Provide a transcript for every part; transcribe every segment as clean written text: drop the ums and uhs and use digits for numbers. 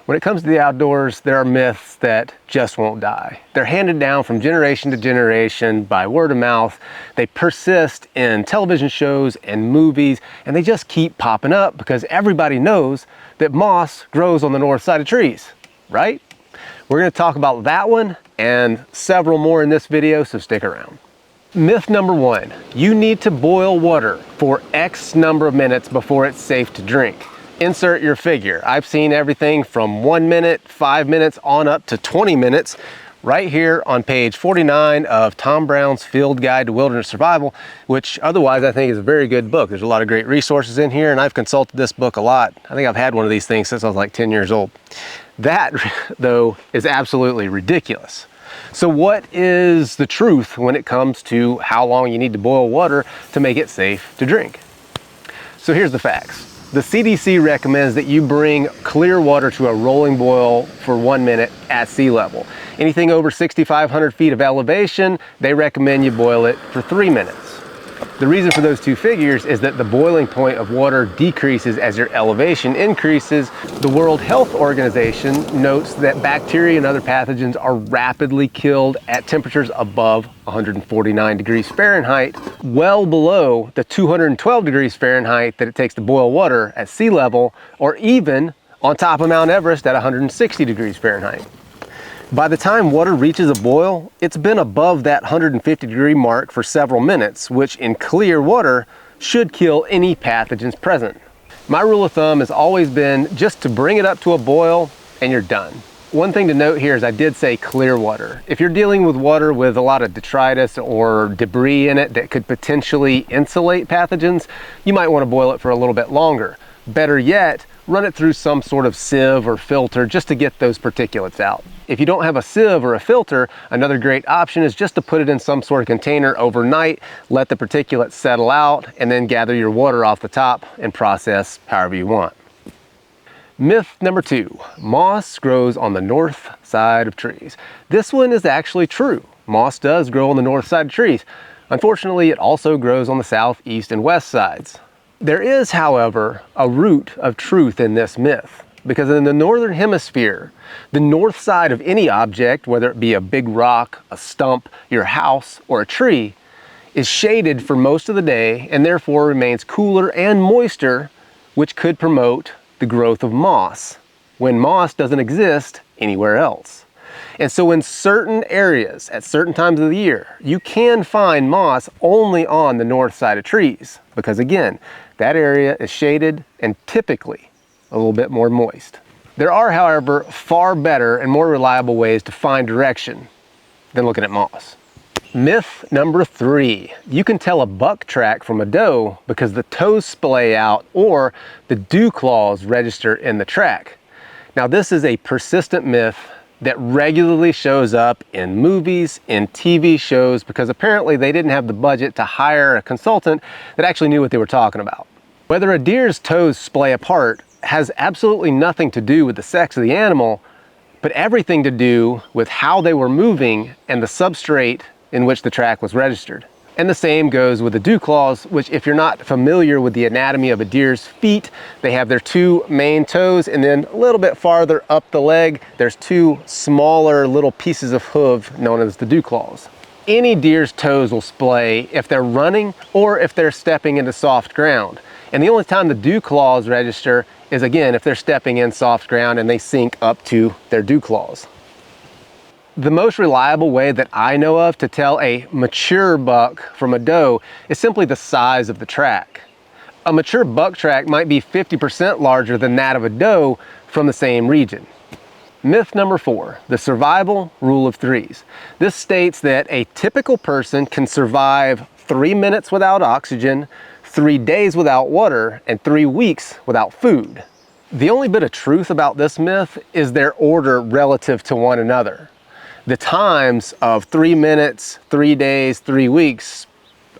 When it comes to the outdoors, there are myths that just won't die. They're handed down from generation to generation by word of mouth. They persist in television shows and movies, and they just keep popping up because everybody knows that moss grows on the north side of trees, right? We're going to talk about that one and several more in this video, so stick around. Myth number 1, you need to boil water for X number of minutes before it's safe to drink. Insert your figure. I've seen everything from 1 minute, 5 minutes, on up to 20 minutes right here on page 49 of Tom Brown's Field Guide to Wilderness Survival, which otherwise I think is a very good book. There's a lot of great resources in here, and I've consulted this book a lot. I think I've had one of these things since I was like 10 years old. That, though, is absolutely ridiculous. So what is the truth when it comes to how long you need to boil water to make it safe to drink? So here's the facts. The CDC recommends that you bring clear water to a rolling boil for 1 minute at sea level. Anything over 6,500 feet of elevation, they recommend you boil it for 3 minutes. The reason for those two figures is that the boiling point of water decreases as your elevation increases. The World Health Organization notes that bacteria and other pathogens are rapidly killed at temperatures above 149 degrees Fahrenheit, well below the 212 degrees Fahrenheit that it takes to boil water at sea level, or even on top of Mount Everest at 160 degrees Fahrenheit. By the time water reaches a boil, it's been above that 150 degree mark for several minutes, which in clear water should kill any pathogens present. My rule of thumb has always been just to bring it up to a boil and you're done. One thing to note here is I did say clear water. If you're dealing with water with a lot of detritus or debris in it that could potentially insulate pathogens, you might want to boil it for a little bit longer. Better yet, run it through some sort of sieve or filter just to get those particulates out. If you don't have a sieve or a filter, another great option is just to put it in some sort of container overnight, let the particulates settle out, and then gather your water off the top and process however you want. Myth number 2, moss grows on the north side of trees. This one is actually true. Moss does grow on the north side of trees. Unfortunately, it also grows on the south, east, and west sides. There is, however, a root of truth in this myth, because in the northern hemisphere, the north side of any object, whether it be a big rock, a stump, your house, or a tree, is shaded for most of the day and therefore remains cooler and moister, which could promote the growth of moss, when moss doesn't exist anywhere else. And so in certain areas, at certain times of the year, you can find moss only on the north side of trees, because again, that area is shaded and typically a little bit more moist. There are, however, far better and more reliable ways to find direction than looking at moss. Myth number 3, you can tell a buck track from a doe because the toes splay out or the dew claws register in the track. Now this is a persistent myth that regularly shows up in movies, in TV shows, because apparently they didn't have the budget to hire a consultant that actually knew what they were talking about. Whether a deer's toes splay apart has absolutely nothing to do with the sex of the animal, but everything to do with how they were moving and the substrate in which the track was registered. And the same goes with the dew claws, which, if you're not familiar with the anatomy of a deer's feet, they have their 2 main toes, and then a little bit farther up the leg, there's 2 smaller little pieces of hoof known as the dew claws. Any deer's toes will splay if they're running or if they're stepping into soft ground. And the only time the dew claws register is, again, if they're stepping in soft ground and they sink up to their dew claws. The most reliable way that I know of to tell a mature buck from a doe is simply the size of the track. A mature buck track might be 50% larger than that of a doe from the same region. Myth number 4, the survival rule of 3s. This states that a typical person can survive 3 minutes without oxygen, 3 days without water, and 3 weeks without food. The only bit of truth about this myth is their order relative to one another. The times of 3 minutes, 3 days, 3 weeks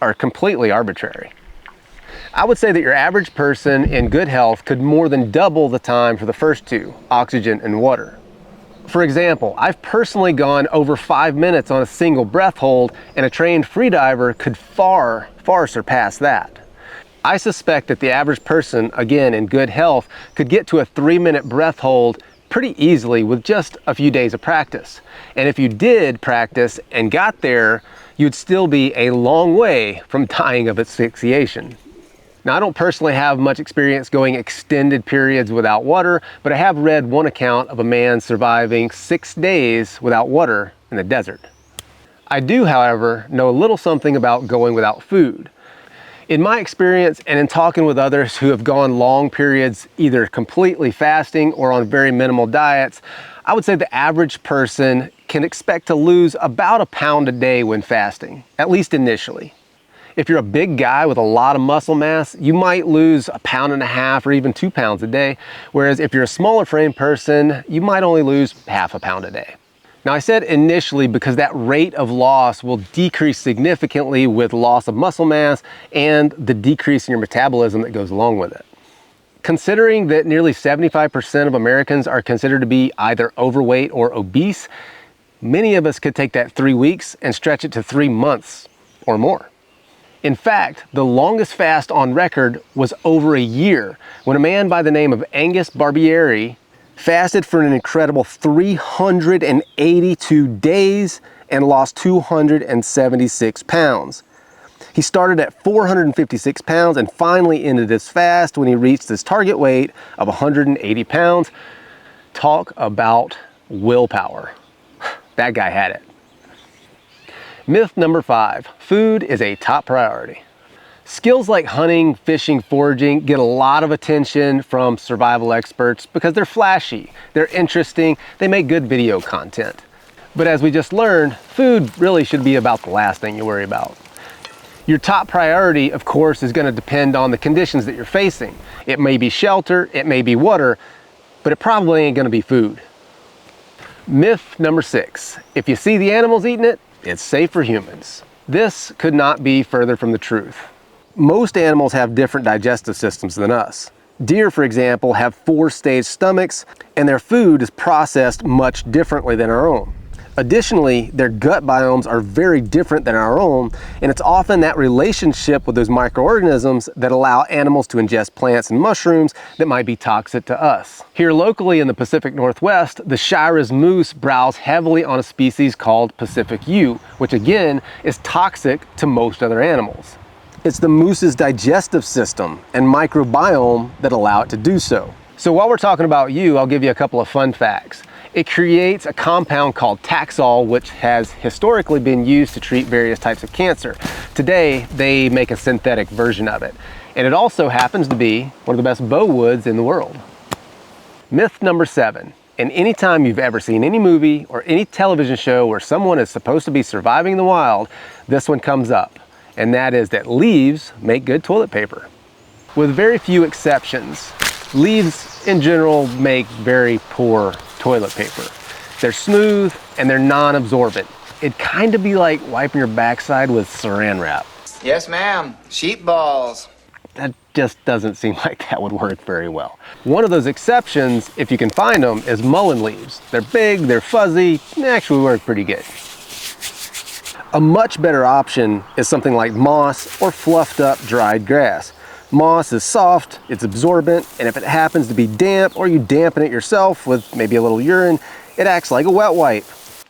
are completely arbitrary. I would say that your average person in good health could more than double the time for the first 2, oxygen and water. For example, I've personally gone over 5 minutes on a single breath hold, and a trained freediver could far surpass that. I suspect that the average person, again in good health, could get to a 3-minute breath hold pretty easily with just a few days of practice. And if you did practice and got there, you'd still be a long way from dying of asphyxiation. Now, I don't personally have much experience going extended periods without water, but I have read one account of a man surviving 6 days without water in the desert. I do, however, know a little something about going without food. In my experience and in talking with others who have gone long periods either completely fasting or on very minimal diets, I would say the average person can expect to lose about a pound a day when fasting, at least initially. If you're a big guy with a lot of muscle mass, you might lose 1.5 pounds or even 2 pounds a day, whereas if you're a smaller frame person, you might only lose half a pound a day. Now, I said initially because that rate of loss will decrease significantly with loss of muscle mass and the decrease in your metabolism that goes along with it. Considering that nearly 75% of Americans are considered to be either overweight or obese, many of us could take that 3 weeks and stretch it to 3 months or more. In fact, the longest fast on record was over a year when a man by the name of Angus Barbieri fasted for an incredible 382 days and lost 276 pounds. He started at 456 pounds and finally ended his fast when he reached his target weight of 180 pounds. Talk about willpower. That guy had it. Myth number 5, food is a top priority. Skills like hunting, fishing, foraging get a lot of attention from survival experts because they're flashy, they're interesting, they make good video content. But as we just learned, food really should be about the last thing you worry about. Your top priority, of course, is going to depend on the conditions that you're facing. It may be shelter, it may be water, but it probably ain't going to be food. Myth number 6, if you see the animals eating it, it's safe for humans. This could not be further from the truth. Most animals have different digestive systems than us. Deer, for example, have 4-stage stomachs, and their food is processed much differently than our own. Additionally, their gut biomes are very different than our own, and it's often that relationship with those microorganisms that allow animals to ingest plants and mushrooms that might be toxic to us. Here locally in the Pacific Northwest, the Shiras moose browse heavily on a species called Pacific yew, which again is toxic to most other animals. It's the moose's digestive system and microbiome that allow it to do so. So while we're talking about yew, I'll give you a couple of fun facts. It creates a compound called Taxol, which has historically been used to treat various types of cancer. Today, they make a synthetic version of it. And it also happens to be one of the best bow woods in the world. Myth number 7. And anytime you've ever seen any movie or any television show where someone is supposed to be surviving in the wild, this one comes up. And that is that leaves make good toilet paper. With very few exceptions, leaves in general make very poor toilet paper. They're smooth and they're non-absorbent. It'd kind of be like wiping your backside with saran wrap. Yes, ma'am. Sheep balls. That just doesn't seem like that would work very well. One of those exceptions, if you can find them, is mullein leaves. They're big, they're fuzzy, they actually work pretty good. A much better option is something like moss or fluffed up dried grass. Moss is soft, it's absorbent, and if it happens to be damp or you dampen it yourself with maybe a little urine, it acts like a wet wipe.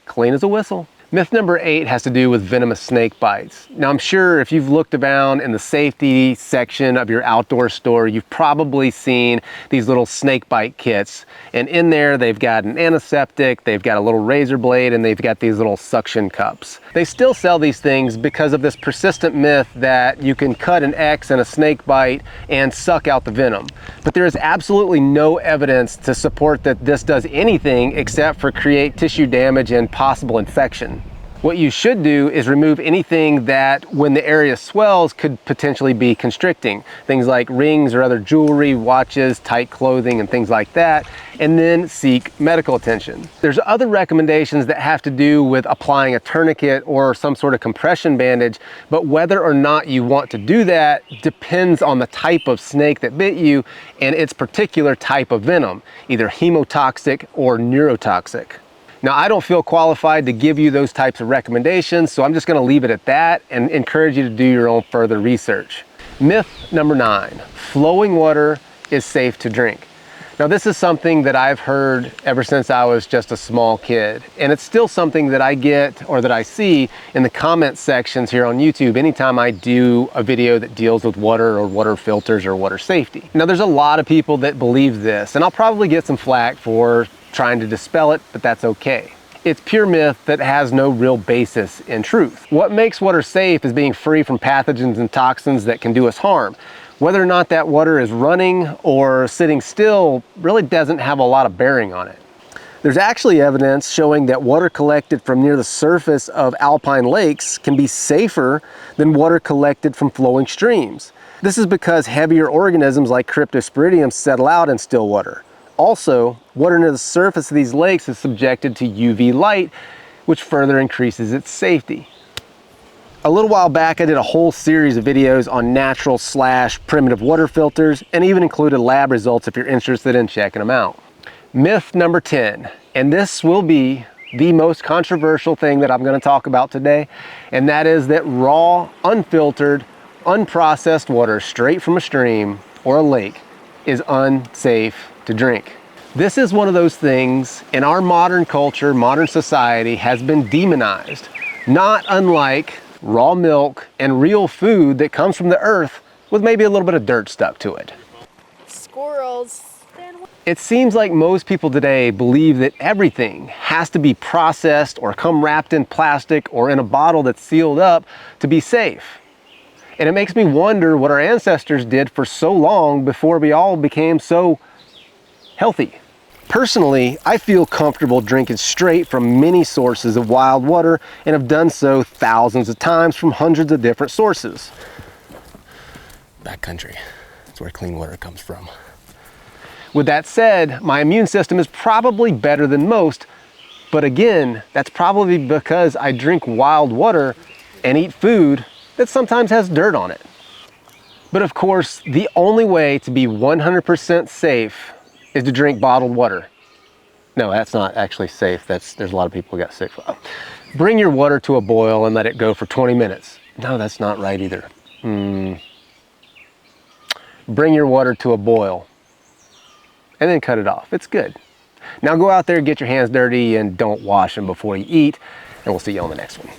Clean as a whistle. Myth number 8 has to do with venomous snake bites. Now, I'm sure if you've looked around in the safety section of your outdoor store, you've probably seen these little snake bite kits. And in there, they've got an antiseptic, they've got a little razor blade, and they've got these little suction cups. They still sell these things because of this persistent myth that you can cut an X in a snake bite and suck out the venom. But there is absolutely no evidence to support that this does anything except for create tissue damage and possible infection. What you should do is remove anything that, when the area swells, could potentially be constricting. Things like rings or other jewelry, watches, tight clothing, and things like that, and then seek medical attention. There's other recommendations that have to do with applying a tourniquet or some sort of compression bandage, but whether or not you want to do that depends on the type of snake that bit you and its particular type of venom, either hemotoxic or neurotoxic. Now, I don't feel qualified to give you those types of recommendations, so I'm just going to leave it at that and encourage you to do your own further research. Myth number 9, flowing water is safe to drink. Now, this is something that I've heard ever since I was just a small kid, and it's still something that I get or that I see in the comment sections here on YouTube anytime I do a video that deals with water or water filters or water safety. Now, there's a lot of people that believe this, and I'll probably get some flack for trying to dispel it, but that's okay. It's pure myth that has no real basis in truth. What makes water safe is being free from pathogens and toxins that can do us harm. Whether or not that water is running or sitting still really doesn't have a lot of bearing on it. There's actually evidence showing that water collected from near the surface of alpine lakes can be safer than water collected from flowing streams. This is because heavier organisms like cryptosporidium settle out in still water. Also, water near the surface of these lakes is subjected to UV light, which further increases its safety. A little while back, I did a whole series of videos on natural/primitive water filters and even included lab results if you're interested in checking them out. Myth number 10, and this will be the most controversial thing that I'm going to talk about today, and that is that raw, unfiltered, unprocessed water straight from a stream or a lake is unsafe to drink. This is one of those things in our modern culture, modern society has been demonized, not unlike raw milk and real food that comes from the earth with maybe a little bit of dirt stuck to it. Squirrels. It seems like most people today believe that everything has to be processed or come wrapped in plastic or in a bottle that's sealed up to be safe. And it makes me wonder what our ancestors did for so long before we all became so healthy. Personally, I feel comfortable drinking straight from many sources of wild water and have done so thousands of times from hundreds of different sources. Backcountry, that's where clean water comes from. With that said, my immune system is probably better than most, but again, that's probably because I drink wild water and eat food that sometimes has dirt on it. But of course, the only way to be 100% safe is to drink bottled water. No, that's not actually safe. There's a lot of people who got sick. Bring your water to a boil and let it go for 20 minutes. No, that's not right either. Bring your water to a boil and then cut it off. It's good. Now go out there, get your hands dirty, and don't wash them before you eat, and we'll see you on the next one.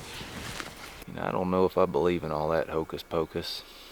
I don't know if I believe in all that hocus pocus.